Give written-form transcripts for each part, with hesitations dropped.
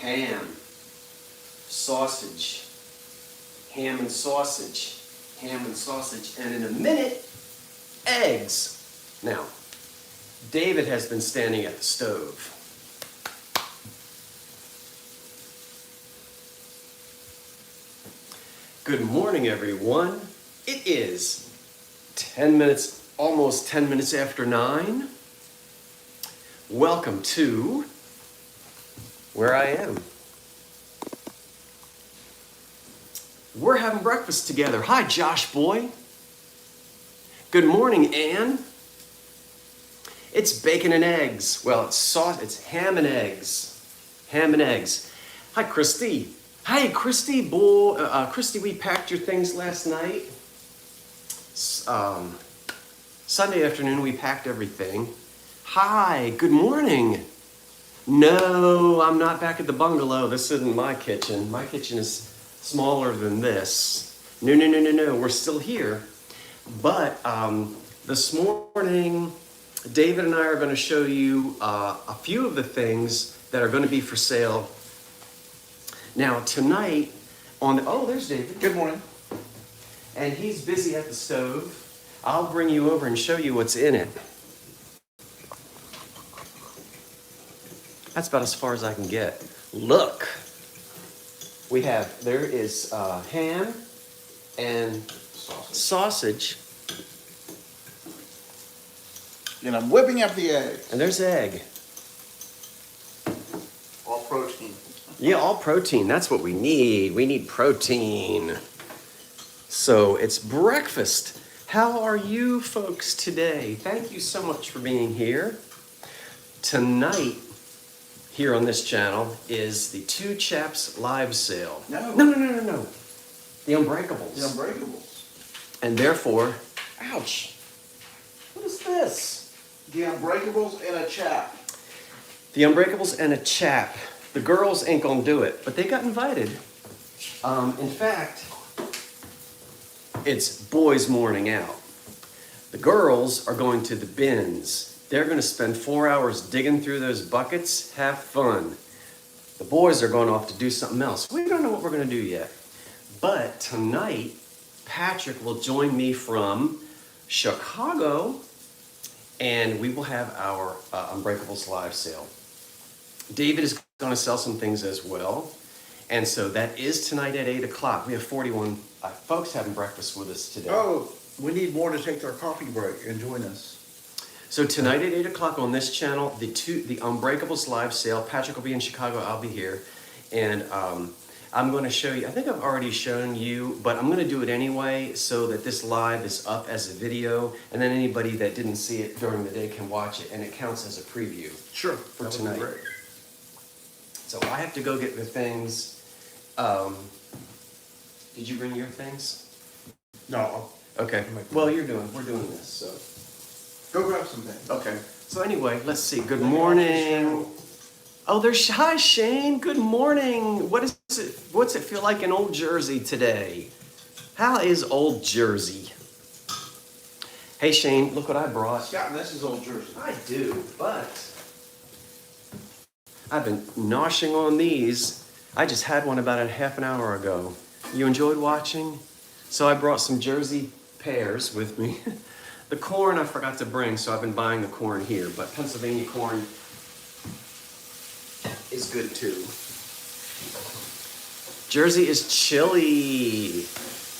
ham, sausage, ham and sausage, and in a minute, eggs. Now, David has been standing at the stove. Good morning, everyone. It is 10 minutes, almost 10 minutes after 9. Welcome to where I am. We're having breakfast together. Hi, Josh boy. Good morning, Ann. It's bacon and eggs. Well, it's ham and eggs. Ham and eggs. Hi, Christy. Hey, Christy, Christy, we packed your things last night. Sunday afternoon, we packed everything. Hi, good morning. No, I'm not back at the bungalow. This isn't my kitchen. My kitchen is smaller than this. No, we're still here. But this morning, David and I are going to show you a few of the things that are going to be for sale. Now, tonight, there's David. Good morning. And he's busy at the stove. I'll bring you over and show you what's in it. That's about as far as I can get. Look. There is ham and sausage. And I'm whipping up the eggs. And there's egg. All protein. Yeah, all protein. That's what we need. We need protein. So it's breakfast. How are you folks today? Thank you so much for being here. Tonight, here on this channel, is the Two Chaps live sale. No. The Unbreakables. The Unbreakables. And therefore, ouch. What is this? The Unbreakables and a chap. The Unbreakables and a chap. The girls ain't gonna do it, but they got invited. In fact, it's boys' morning out. The girls are going to the bins. They're gonna spend 4 hours digging through those buckets, have fun. The boys are going off to do something else. We don't know what we're gonna do yet. But tonight, Patrick will join me from Chicago, and we will have our Unbreakables live sale. David is going to sell some things as well. And so that is tonight at 8 o'clock. We have 41 folks having breakfast with us today. Oh, we need more to take our coffee break and join us. So tonight at 8 o'clock on this channel, the Unbreakables live sale. Patrick will be in Chicago, I'll be here. And I'm going to show you, I think I've already shown you, but I'm going to do it anyway so that this live is up as a video. And then anybody that didn't see it during the day can watch it, and it counts as a preview. Sure. For tonight. So I have to go get the things. Did you bring your things? No. Okay. Well, we're doing this, so. Go grab some things. Okay. So anyway, let's see. Good morning. Oh, hi Shane. Good morning. What's it feel like in Old Jersey today? How is Old Jersey? Hey Shane, look what I brought. Scott, this is Old Jersey. I do, but I've been noshing on these. I just had one about a half an hour ago. You enjoyed watching? So I brought some Jersey pears with me. The corn I forgot to bring, so I've been buying the corn here, but Pennsylvania corn is good too. Jersey is chilly.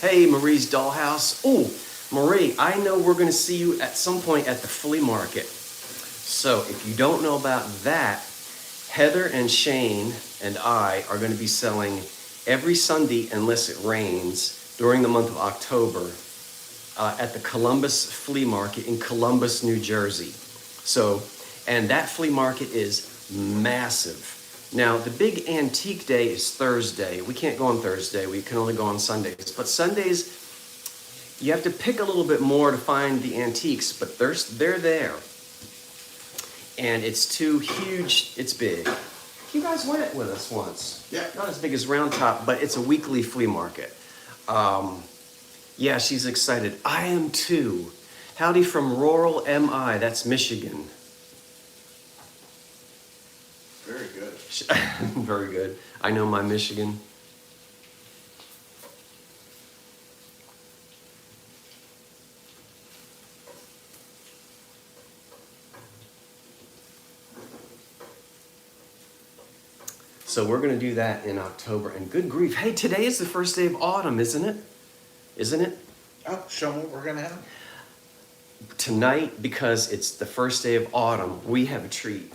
Hey, Marie's Dollhouse. Oh, Marie, I know we're going to see you at some point at the flea market. So if you don't know about that, Heather and Shane and I are going to be selling every Sunday, unless it rains, during the month of October at the Columbus Flea Market in Columbus, New Jersey. And that flea market is massive. Now, the big antique day is Thursday. We can't go on Thursday. We can only go on Sundays. But Sundays, you have to pick a little bit more to find the antiques, but they're there. And it's too huge. It's big. You guys went with us once. Yeah. Not as big as Round Top, but it's a weekly flea market. Yeah, she's excited. I am too. Howdy from rural MI. That's Michigan. Very good. Very good. I know my Michigan. So we're going to do that in October. And good grief. Hey, today is the first day of autumn, isn't it? Isn't it? Oh, show me what we're gonna have. Tonight, because it's the first day of autumn, we have a treat.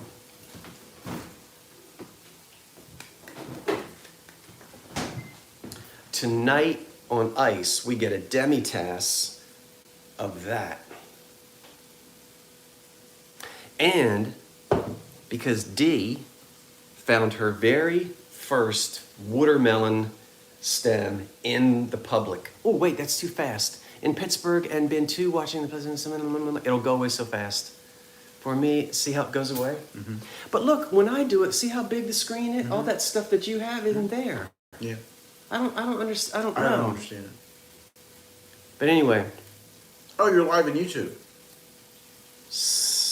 Tonight on ice, we get a demitasse of that. And because Dee found her very first watermelon stem in the public. Oh, wait, that's too fast. In Pittsburgh and been to watching the president, it'll go away so fast. For me, see how it goes away? Mm-hmm. But look, when I do it, see how big the screen is? Mm-hmm. All that stuff that you have isn't there. Yeah. I don't understand. I don't know. I don't understand it. But anyway. Oh, you're live on YouTube.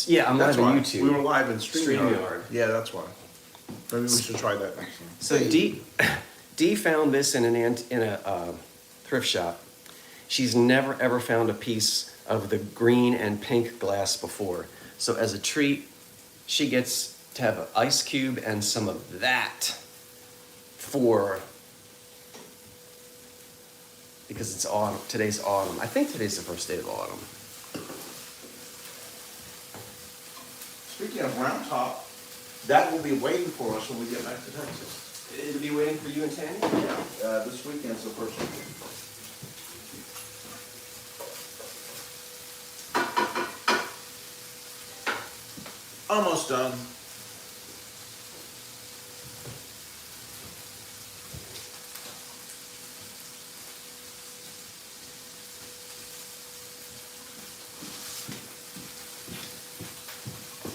Yeah, I'm That's live on why. YouTube. We were live in StreamYard. StreamYard. Yeah, that's why. Maybe we should try that next time. So Dee found this in a thrift shop. She's never ever found a piece of the green and pink glass before. So as a treat, she gets to have an ice cube and some of that because it's autumn. Today's autumn. I think today's the first day of autumn. Speaking of Round Top, that will be waiting for us when we get back to Texas. It'll be waiting for you and Tanny? Yeah, this weekend's the first weekend. Almost done.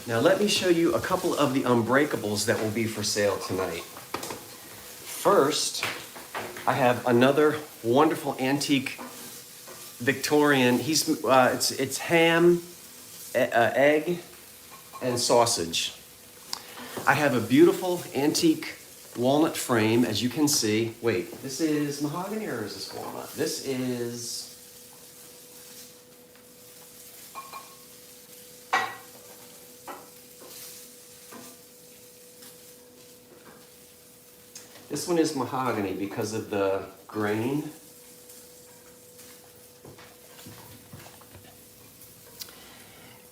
Now let me show you a couple of the Unbreakables that will be for sale tonight. First, I have another wonderful antique Victorian. It's ham, egg, and sausage. I have a beautiful antique walnut frame, as you can see. Wait, this is mahogany or is this walnut? This is... This one is mahogany because of the grain.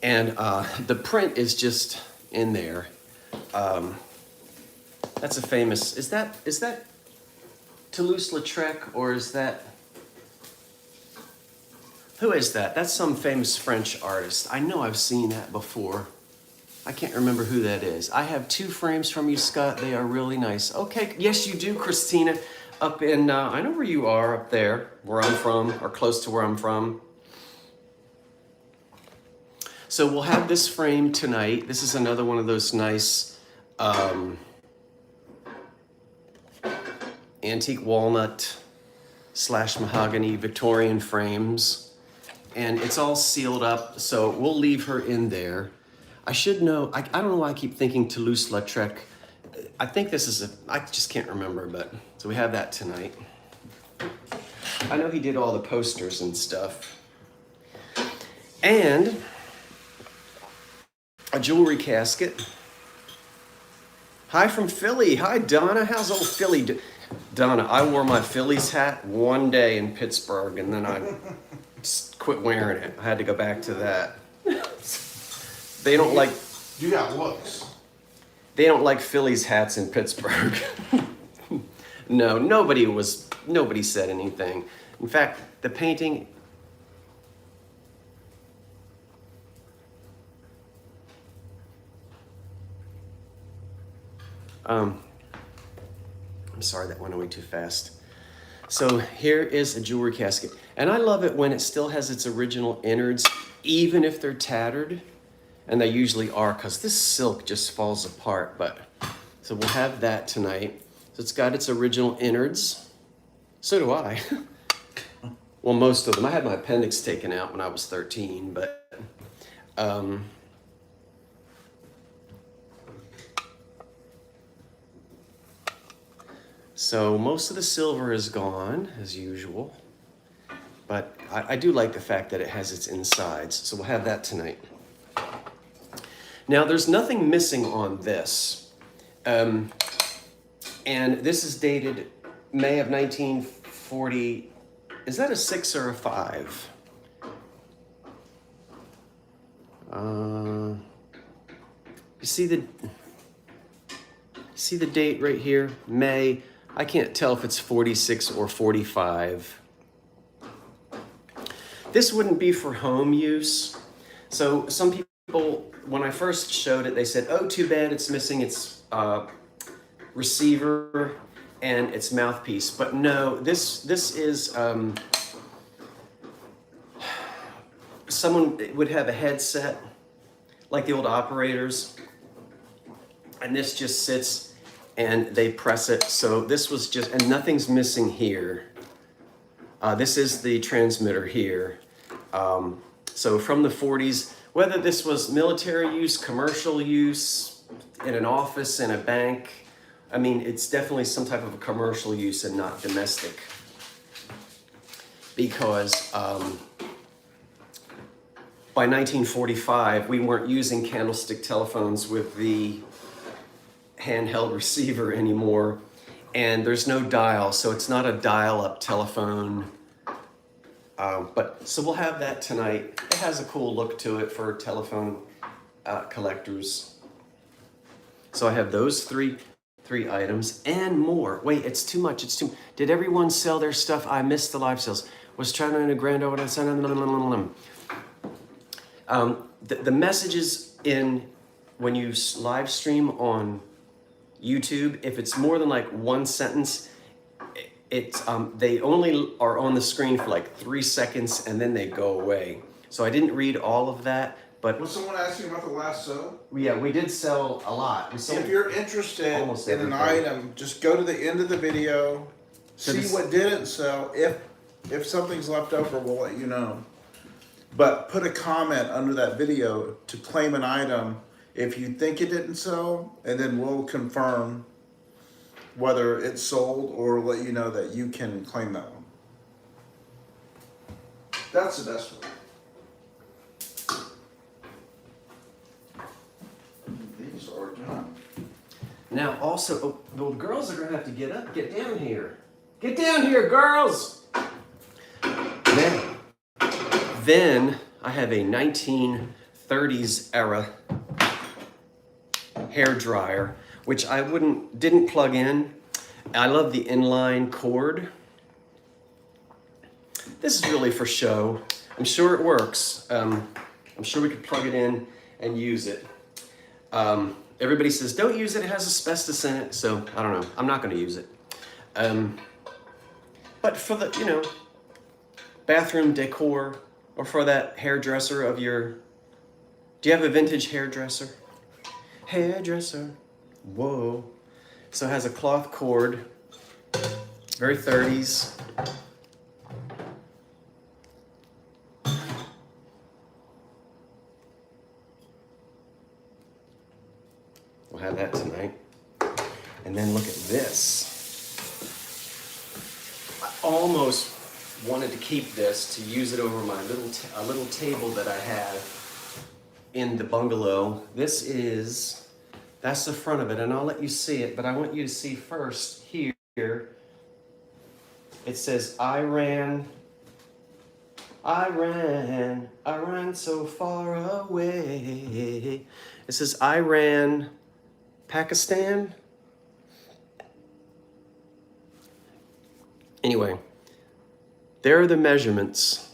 And the print is just in there. That's a famous, is that Toulouse-Lautrec or is that, who is that? That's some famous French artist. I know I've seen that before. I can't remember who that is. I have 2 frames from you, Scott. They are really nice. Okay, yes you do, Christina. Up in, I know where you are up there, where I'm from, or close to where I'm from. So we'll have this frame tonight. This is another one of those nice antique walnut / mahogany Victorian frames. And it's all sealed up, so we'll leave her in there. I should know, I don't know why I keep thinking Toulouse-Lautrec. I think this is I just can't remember, but, so we have that tonight. I know he did all the posters and stuff. And a jewelry casket. Hi from Philly. Hi, Donna. How's old Philly? Donna, I wore my Phillies hat one day in Pittsburgh, and then I just quit wearing it. I had to go back to that. They don't like... You got looks. They don't like Phillies hats in Pittsburgh. No, nobody said anything. In fact, the painting... I'm sorry, that went away too fast. So here is a jewelry casket. And I love it when it still has its original innards, even if they're tattered. And they usually are, because this silk just falls apart. But so we'll have that tonight. So it's got its original innards. So do I. Well, most of them. I had my appendix taken out when I was 13, but So most of the silver is gone, as usual. But I do like the fact that it has its insides, so we'll have that tonight. Now, there's nothing missing on this. And this is dated May of 1940. Is that a 6 or a 5? You see the date right here? May. I can't tell if it's 46 or 45. This wouldn't be for home use. So some people, when I first showed it, they said, oh, too bad it's missing its receiver and its mouthpiece. But no, this is, someone would have a headset, like the old operators, and this just sits and they press it. So this was just, and nothing's missing here. This is the transmitter here. So from the 40s, whether this was military use, commercial use, in an office, in a bank, I mean, it's definitely some type of a commercial use and not domestic. Because by 1945, we weren't using candlestick telephones with the handheld receiver anymore, and there's no dial, so it's not a dial-up telephone. So we'll have that tonight. It has a cool look to it for telephone collectors. So I have those three items and more. Wait, it's too much. Did everyone sell their stuff? I missed the live sales. Was trying to grand over. The messages in when you live stream on YouTube, if it's more than like one sentence, they only are on the screen for like 3 seconds and then they go away. So I didn't read all of that, but Was someone asking about the last sale? yeah, we did sell a lot. If you're interested almost in an everything. item, just go to the end of the video, see what didn't sell. If something's left over, we'll let you know. But put a comment under that video to claim an item if you think it didn't sell, and then we'll confirm whether it's sold or let you know that you can claim that one. That's the best way. These are done. Now also, the girls are gonna have to get up, get down here. Get down here, girls! Then I have a 1930s era hair dryer, which I didn't plug in. I love the inline cord. This is really for show. I'm sure it works. I'm sure we could plug it in and use it. Everybody says, don't use it, it has asbestos in it. So I don't know, I'm not gonna use it. But for the, bathroom decor, or for that hairdresser of your, do you have a vintage hairdresser? Hairdresser, whoa. So it has a cloth cord, very 30s. We'll have that tonight. And then look at this. I almost wanted to keep this to use it over my little table that I have in the bungalow. That's the front of it, and I'll let you see it, but I want you to see first here. It says, I ran so far away. It says, Iran, Pakistan. Anyway, there are the measurements.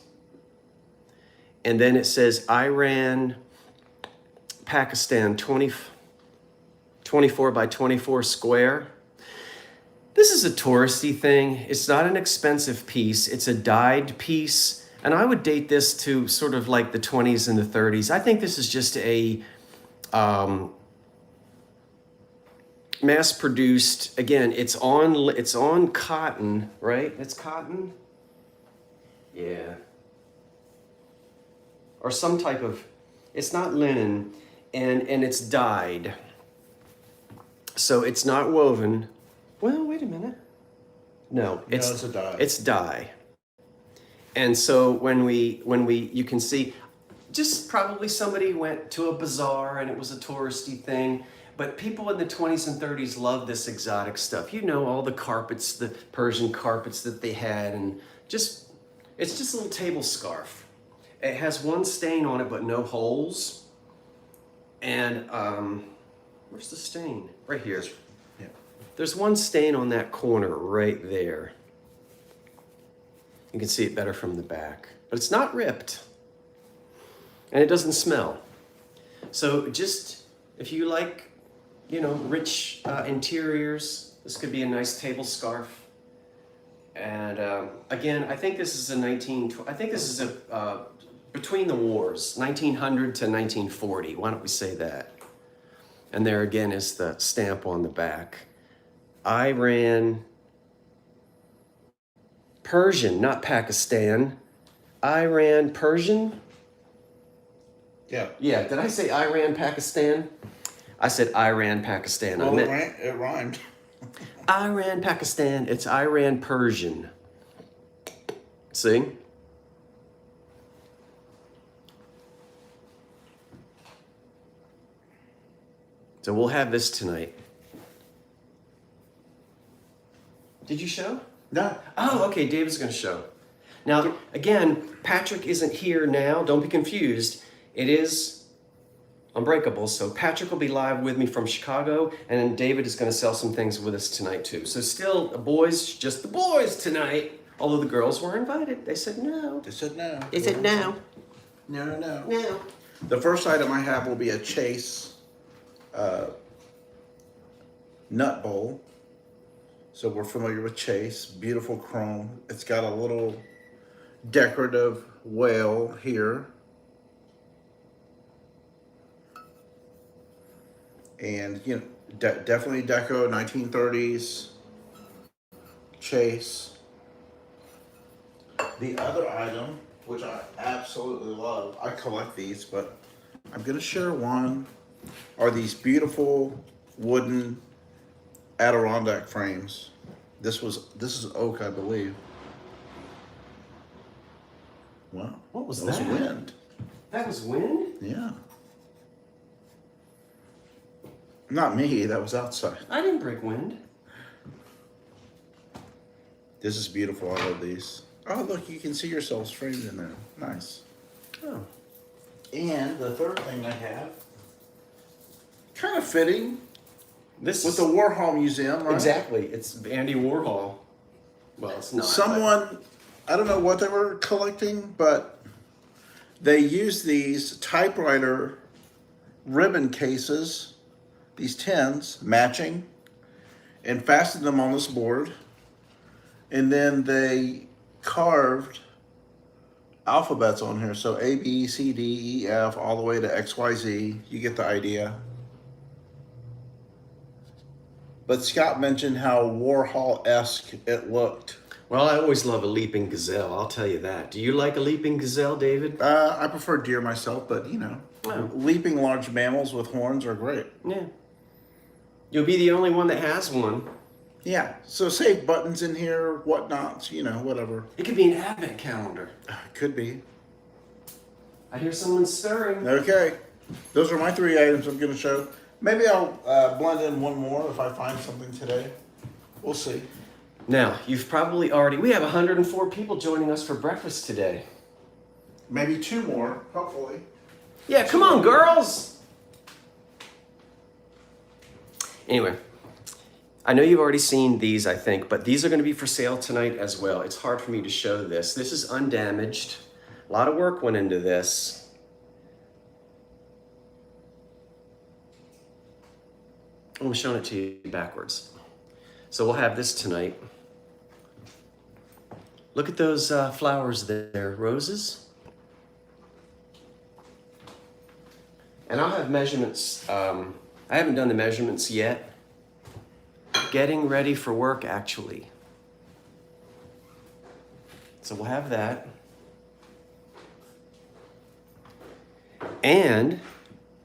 And then it says Iran, Pakistan, 24 by 24 square. This is a touristy thing. It's not an expensive piece. It's a dyed piece. And I would date this to sort of like the 20s and the 30s. I think this is just a mass-produced, again, it's on cotton, right? It's cotton? Yeah. Or some type of, it's not linen, and it's dyed. So it's not woven. Well, wait a minute. No, it's a dye. It's dye. And so when we, you can see, just probably somebody went to a bazaar and it was a touristy thing. But people in the 20s and 30s loved this exotic stuff. You know, all the carpets, the Persian carpets that they had, and just, it's just a little table scarf. It has one stain on it, but no holes. And where's the stain? Right here. Yeah. There's one stain on that corner right there. You can see it better from the back, but it's not ripped. And it doesn't smell. So just, if you like, you know, rich interiors, this could be a nice table scarf. And again, I think this is a between the wars, 1900 to 1940. Why don't we say that? And there again is the stamp on the back. Iran, Persian, not Pakistan. Iran, Persian? Yeah. Yeah, did I say Iran, Pakistan? I said Iran, Pakistan. Well, I meant it rhymed. Iran, Pakistan. It's Iran, Persian. See? So we'll have this tonight. Did you show? No. Oh, okay, David's going to show. Now, again, Patrick isn't here now. Don't be confused. It is Unbreakable. So Patrick will be live with me from Chicago, and then David is going to sell some things with us tonight too. So still, boys, just the boys tonight. Although the girls were invited. They said no. They said no. They said no. No. No. The first item I have will be a Chase nut bowl. So we're familiar with Chase. Beautiful chrome. It's got a little decorative whale here. And, you know, definitely deco, 1930s, Chase. The other item, which I absolutely love, I collect these, but I'm going to share one, are these beautiful wooden Adirondack frames. This is oak, I believe. Wow. What was that? Was that? wind. That was wind? Yeah. Not me, that was outside. I didn't break wind. This is beautiful, I love these. Oh, look, you can see yourselves framed in there. Nice. Oh. And the third thing I have, kind of fitting, This with the Warhol Museum, right? Exactly. It's Andy Warhol. Well, it's not. Someone, I don't know what they were collecting, but they used these typewriter ribbon cases, these tins, matching, and fastened them on this board. And then they carved alphabets on here. So A, B, C, D, E, F, all the way to X, Y, Z. You get the idea. But Scott mentioned how Warhol-esque it looked. Well, I always love a leaping gazelle. I'll tell you that. Do you like a leaping gazelle, David? I prefer deer myself, but you know, leaping large mammals with horns are great. Yeah. You'll be the only one that has one. Yeah, so save buttons in here, whatnots, you know, whatever. It could be an advent calendar. Could be. I hear someone stirring. Okay, those are my three items I'm going to show. Maybe I'll blend in one more if I find something today. We'll see. Now, you've probably already, we have 104 people joining us for breakfast today. Maybe two more, hopefully. Yeah, come on, girls! Anyway, I know you've already seen these, I think, but these are going to be for sale tonight as well. It's hard for me to show this. This is undamaged. A lot of work went into this. I'm showing it to you backwards. So we'll have this tonight. Look at those flowers there, roses. And I'll have measurements. I haven't done the measurements yet. Getting ready for work, actually. So we'll have that. And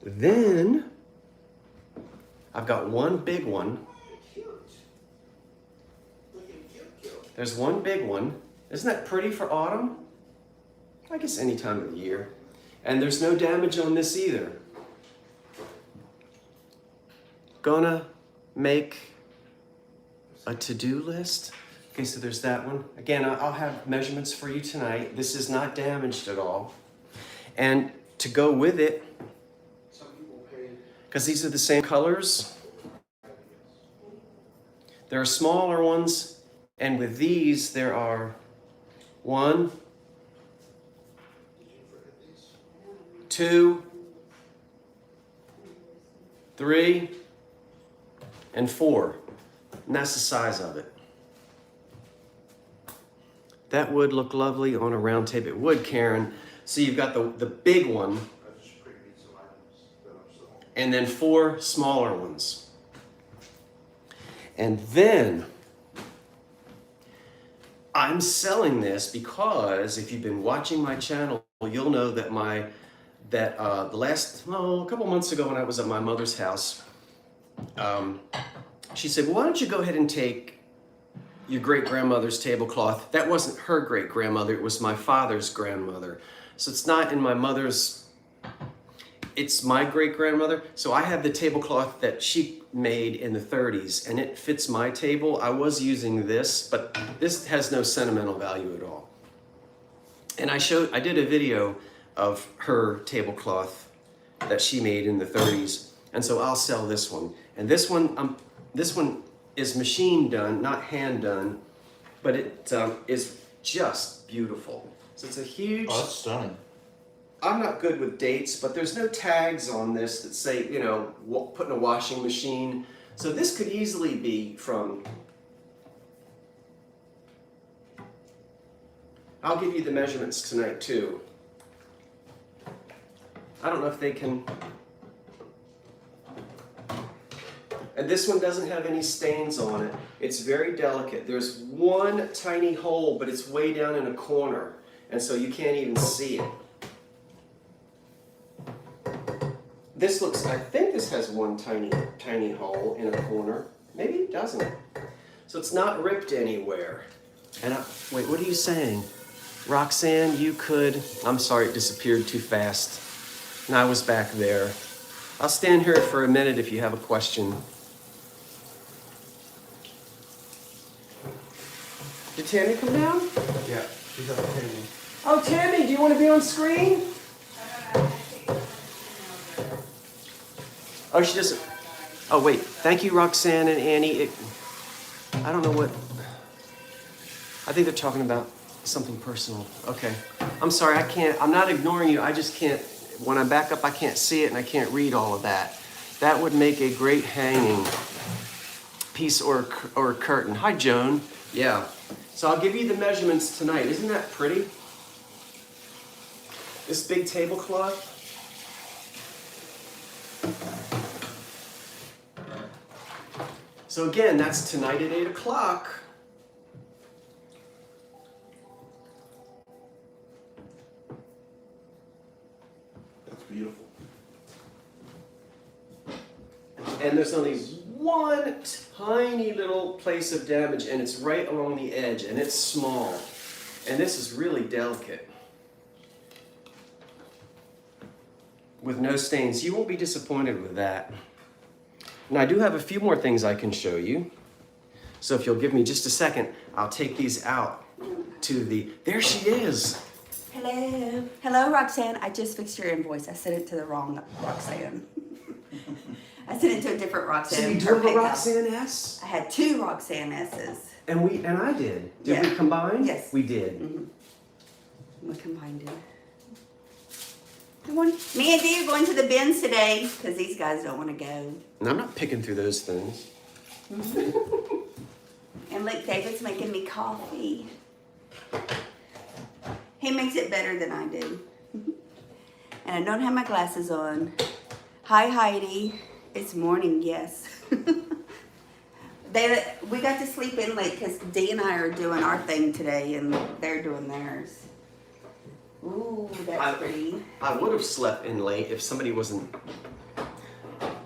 then I've got one big one. There's one big one. Isn't that pretty for autumn? I guess any time of the year. And there's no damage on this either. Gonna make a to-do list. Okay, so there's that one. Again, I'll have measurements for you tonight. This is not damaged at all. And to go with it, because these are the same colors, there are smaller ones, and with these there are 1, 2, 3, and 4. And that's the size of it. That would look lovely on a round table. It would, Karen. So you've got the big one, and then 4 smaller ones. And then I'm selling this because if you've been watching my channel, you'll know that the last a couple months ago when I was at my mother's house, she said, well, why don't you go ahead and take your great-grandmother's tablecloth. That wasn't her great-grandmother, it was my father's grandmother. So it's not in my mother's, it's my great-grandmother. So I have the tablecloth that she made in the 30s, and it fits my table. I was using this, but this has no sentimental value at all. And I did a video of her tablecloth that she made in the 30s, and so I'll sell this one. And this one is machine done, not hand done, but it is just beautiful. So it's a huge. Oh, that's stunning. I'm not good with dates, but there's no tags on this that say, you know, put in a washing machine. So this could easily be from. I'll give you the measurements tonight too. I don't know if they can. And this one doesn't have any stains on it. It's very delicate. There's one tiny hole, but it's way down in a corner. And so you can't even see it. This looks, I think this has one tiny hole in a corner. Maybe it doesn't. So it's not ripped anywhere. And wait, what are you saying? Roxanne, you could, I'm sorry, it disappeared too fast. And I was back there. I'll stand here for a minute if you have a question. Did Tammy come down? Yeah, she's up at Tammy. Oh, Tammy, do you want to be on screen? Oh, she doesn't. Oh, wait. Thank you, Roxanne and Annie. I don't know what. I think they're talking about something personal. Okay. I'm sorry, I can't. I'm not ignoring you. I just can't. When I back up, I can't see it and I can't read all of that. That would make a great hanging piece or curtain. Hi, Joan. Yeah. So I'll give you the measurements tonight. Isn't that pretty? This big tablecloth. So again, that's tonight at 8 o'clock. That's beautiful. And there's only one tiny little place of damage, and it's right along the edge, and it's small. And this is really delicate. With no stains. You won't be disappointed with that. Now, I do have a few more things I can show you. So if you'll give me just a second, I'll take these out to the... There she is. Hello. Hello, Roxanne. I just fixed your invoice. I sent it to the wrong Roxanne. I sent it to a different Roxanne. So you do Her have a pickup. Roxanne S? I had 2 Roxanne S's. And I did. Did Yeah. we combine? Yes. We did. Mm-hmm. We combined it. Me and Dee are going to the bins today because these guys don't want to go. And I'm not picking through those things. And look, David's making me coffee. He makes it better than I do. And I don't have my glasses on. Hi, Heidi. It's morning, yes. We got to sleep in late because Dee and I are doing our thing today and they're doing theirs. Ooh, that's pretty. I would have slept in late if somebody wasn't...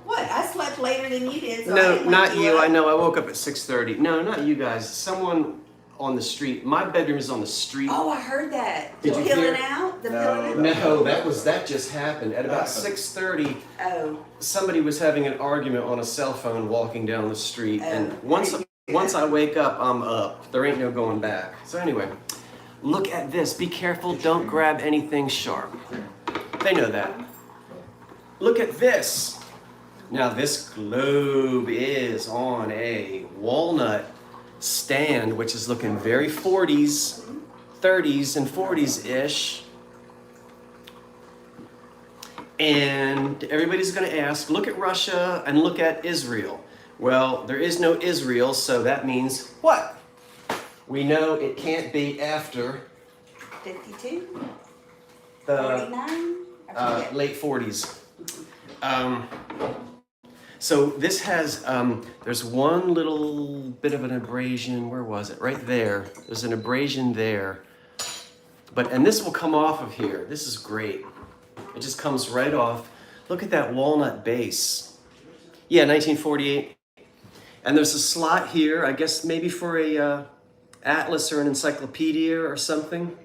What? I slept later than you did. So I No, didn't wake not you. up. I know. I woke up at 6:30. No, not you guys. Someone on the street. My bedroom is on the street. Oh, I heard that. Did The you hear? peeling out? The No, peeling out? No, that just happened. At about 6:30, Oh. somebody was having an argument on a cell phone walking down the street. And Oh, once I wake up, I'm up. There ain't no going back. So anyway, look at this. Be careful, don't grab anything sharp. They know that. Look at this. Now this globe is on a walnut stand, which is looking very 40s, 30s and 40s-ish. And everybody's gonna ask, look at Russia and look at Israel. Well, there is no Israel, so that means what? We know it can't be after 52? the 49? I forget. late 40s. So this has, there's one little bit of an abrasion. Where was it? Right there. There's an abrasion there. And this will come off of here. This is great. It just comes right off. Look at that walnut base. Yeah, 1948. And there's a slot here, I guess maybe for a atlas or an encyclopedia or something.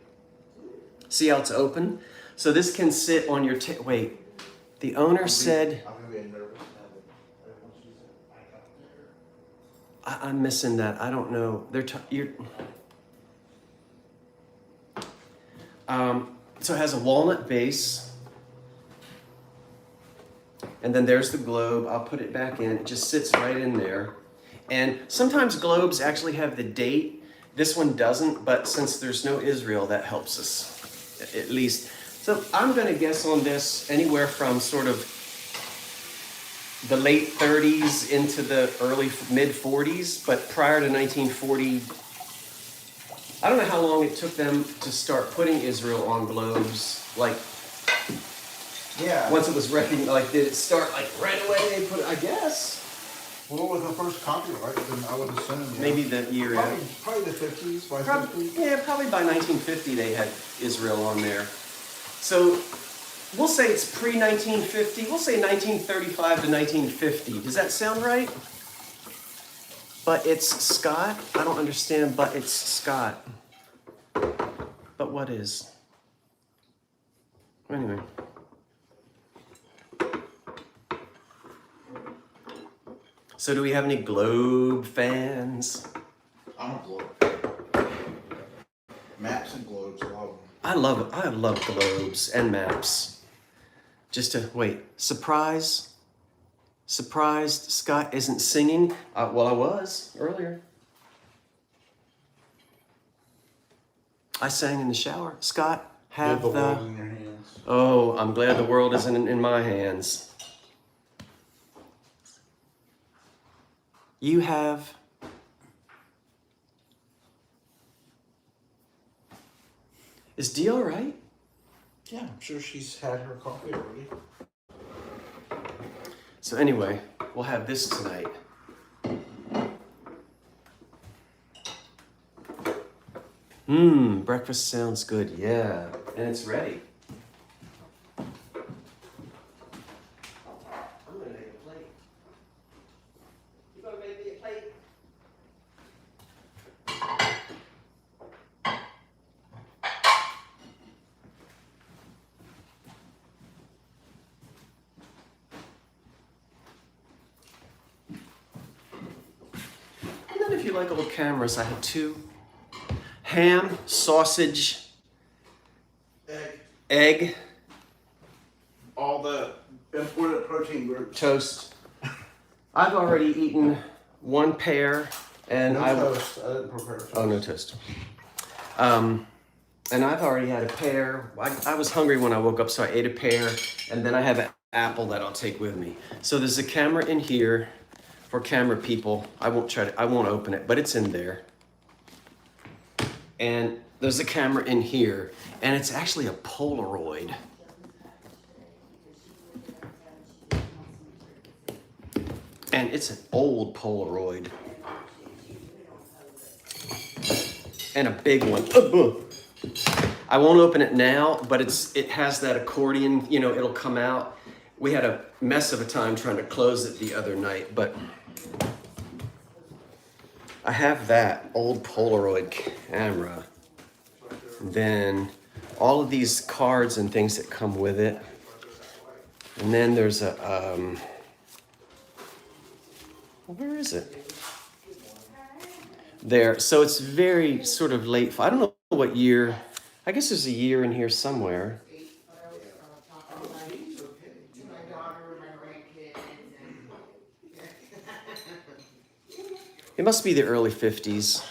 See how it's open? So this can sit on your, wait, the owner said, I'm missing that. I don't know. So it has a walnut base. And then there's the globe. I'll put it back in. It just sits right in there. And sometimes globes actually have the date. This one doesn't, but since there's no Israel, that helps us, at least. So I'm going to guess on this anywhere from sort of the late 30s into the early mid 40s, but prior to 1940, I don't know how long it took them to start putting Israel on globes. Like, Yeah. once it was recognized, like, did it start like right away? They put it, I guess. What was the first copyright? Then I would assume. Yeah. Maybe the year. Probably the 50s, by Probably, 50. yeah, probably by 1950 they had Israel on there. So we'll say it's pre-1950. We'll say 1935 to 1950. Does that sound right? But it's Scott? I don't understand, but it's Scott. But what is? Anyway. So do we have any Globe fans? I'm a globe. Maps and globes, a lot of them. I love globes and maps. Just to wait, surprised Scott isn't singing. Well, I was earlier. I sang in the shower. Scott, have You have the the. world in your hands. Oh, I'm glad the world isn't in my hands. You have. Is Dee all right? Yeah, I'm sure she's had her coffee already. So anyway, we'll have this tonight. Breakfast sounds good, yeah. And it's ready. I'm gonna make a plate. You gonna make me a plate? And then if you like old cameras, I had two. Ham, sausage, egg, All the important protein groups. toast. I've already eaten one pear, and No I toast. I didn't prepare toast. oh no toast. And I've already had a pear. I was hungry when I woke up, so I ate a pear, and then I have an apple that I'll take with me. So there's a camera in here for camera people. I won't open it, but it's in there. And there's a camera in here, and it's actually a Polaroid. And it's an old Polaroid. And a big one. I won't open it now, but it has that accordion, it'll come out. We had a mess of a time trying to close it the other night, but I have that old Polaroid camera. Then all of these cards and things that come with it. And then there's a, where is it? There, so it's very sort of late. I don't know what year. I guess there's a year in here somewhere. It must be the early 50s.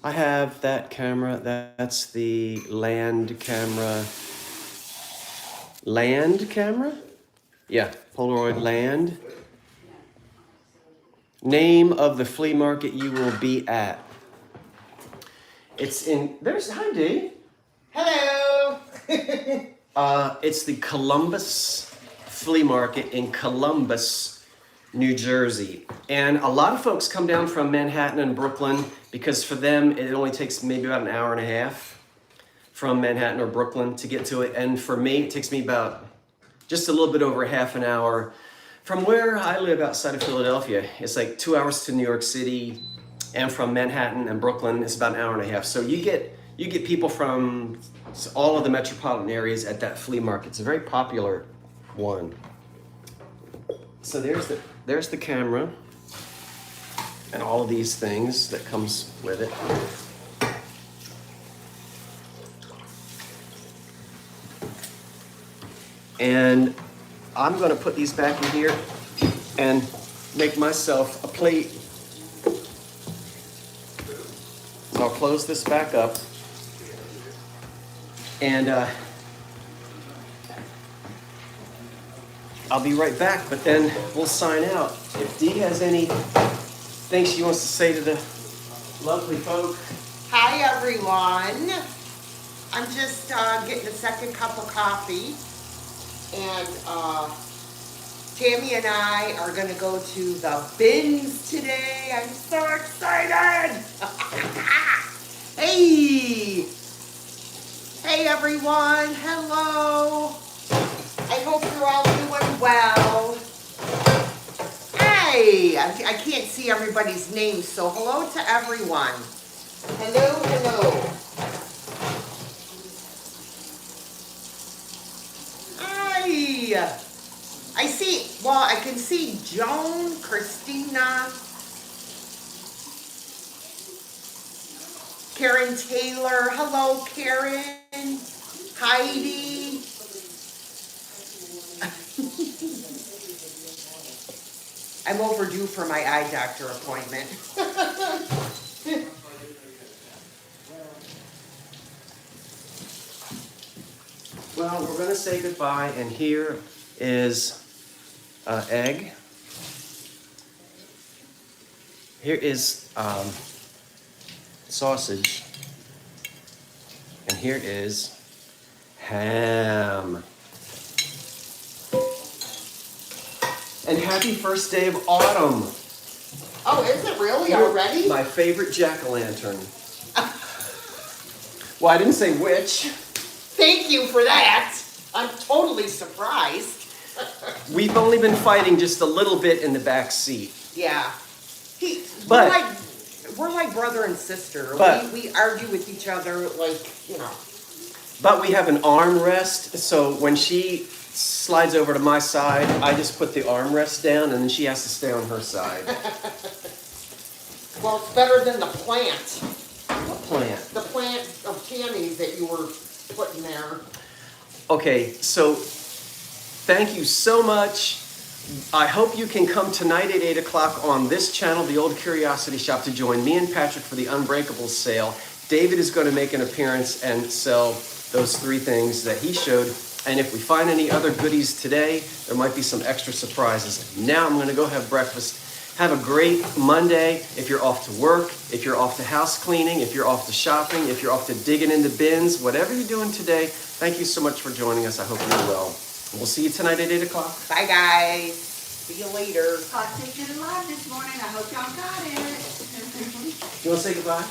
I have that camera. That's the Land camera. Land camera? Yeah, Polaroid Land. Name of the flea market you will be at. It's in, hi Dee. Hello. It's the Columbus Flea Market in Columbus, New Jersey. And a lot of folks come down from Manhattan and Brooklyn because for them, it only takes maybe about an hour and a half from Manhattan or Brooklyn to get to it. And for me, it takes me about just a little bit over half an hour. From where I live outside of Philadelphia, it's like 2 hours to New York City. And from Manhattan and Brooklyn, it's about an hour and a half. So you get people from all of the metropolitan areas at that flea market. It's a very popular one. So there's the camera and all of these things that comes with it. And I'm gonna put these back in here and make myself a plate. So I'll close this back up. And I'll be right back, but then we'll sign out. If Dee has any things she wants to say to the lovely folk. Hi, everyone. I'm just getting a second cup of coffee. And Tammy and I are going to go to the bins today. I'm so excited. Hey. Hey, everyone. Hello. I hope you're all doing well. Hey, I can't see everybody's names, so hello to everyone. Hello, hello. Hi. I can see Joan, Christina, Karen Taylor. Hello, Karen. Heidi. I'm overdue for my eye doctor appointment. Well, we're gonna say goodbye, and here is egg. Here is sausage, and here is ham. And happy first day of autumn. Oh, is it really already? My favorite jack-o'-lantern. Well, I didn't say which. Thank you for that. I'm totally surprised. We've only been fighting just a little bit in the back seat. Yeah. But- we're like brother and sister. But- we argue with each other like, you know. But we have an armrest, so when she slides over to my side, I just put the armrest down, and then she has to stay on her side. Well, it's better than the plant. What plant? The plant of Tammy's that you were putting there. Okay, so thank you so much. I hope you can come tonight at 8 o'clock on this channel, The Old Curiosity Shop, to join me and Patrick for the Unbreakables sale. David is going to make an appearance and sell those 3 things that he showed. And if we find any other goodies today, there might be some extra surprises. Now I'm going to go have breakfast. Have a great Monday if you're off to work, if you're off to house cleaning, if you're off to shopping, if you're off to digging in the bins, whatever you're doing today, thank you so much for joining us. I hope you're well. We'll see you tonight at 8 o'clock. Bye, guys. See you later. Caught Chicken Live this morning. I hope y'all got it. You want to say goodbye?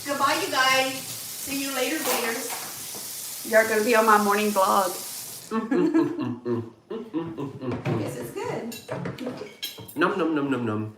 Goodbye, you guys. See you later, gators. You're going to be on my morning vlog. Yes, it's good. Num num num num num.